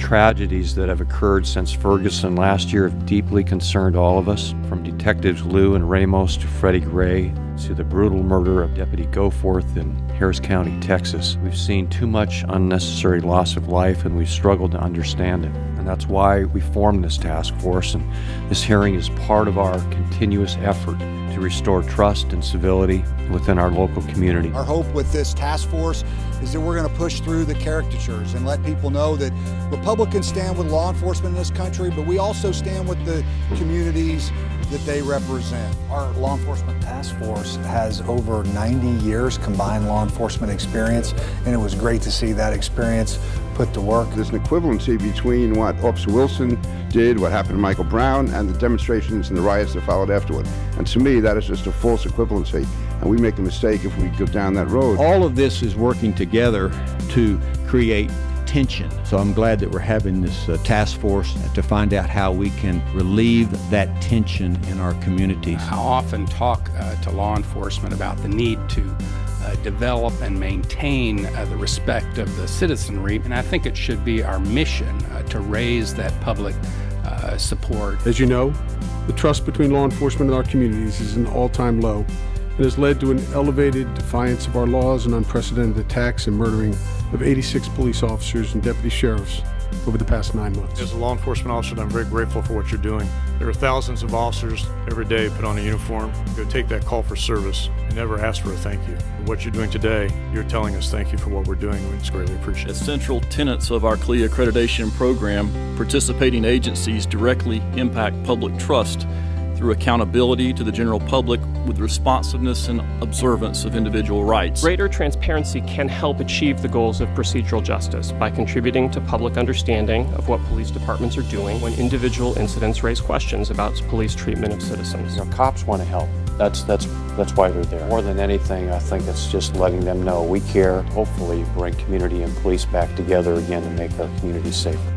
tragedies that have occurred since Ferguson last year have deeply concerned all of us, from Detectives Lou and Ramos to Freddie Gray to the brutal murder of Deputy Goforth in Harris County, Texas. We've seen too much unnecessary loss of life, and we've struggled to understand it. And that's why we formed this task force, and this hearing is part of our continuous effort to restore trust and civility within our local community. Our hope with this task force is that we're going to push through the caricatures and let people know that Republicans stand with law enforcement in this country, but we also stand with the communities that they represent. Our law enforcement task force has over 90 years combined law enforcement experience, and it was great to see that experience put to work. There's an equivalency between what Officer Wilson did, what happened to Michael Brown, and the demonstrations and the riots that followed afterward. And to me, that is just a false equivalency, and we make a mistake if we go down that road. All of this is working together to create tension. So I'm glad that we're having this task force to find out how we can relieve that tension in our communities. I often talk to law enforcement about the need to develop and maintain the respect of the citizenry, and I think it should be our mission to raise that public support. As you know, the trust between law enforcement and our communities is an all-time low and has led to an elevated defiance of our laws and unprecedented attacks and murdering of 86 police officers and deputy sheriffs over the past 9 months. As a law enforcement officer, I'm very grateful for what you're doing. There are thousands of officers every day put on a uniform, go take that call for service, and never ask for a thank you. What you're doing today, you're telling us thank you for what we're doing. It's greatly appreciated. As central tenets of our CLIA accreditation program, participating agencies directly impact public trust through accountability to the general public with responsiveness and observance of individual rights. Greater transparency can help achieve the goals of procedural justice by contributing to public understanding of what police departments are doing when individual incidents raise questions about police treatment of citizens. Cops want to help. That's why they're there. More than anything, I think it's just letting them know we care. Hopefully bring community and police back together again to make our communities safer.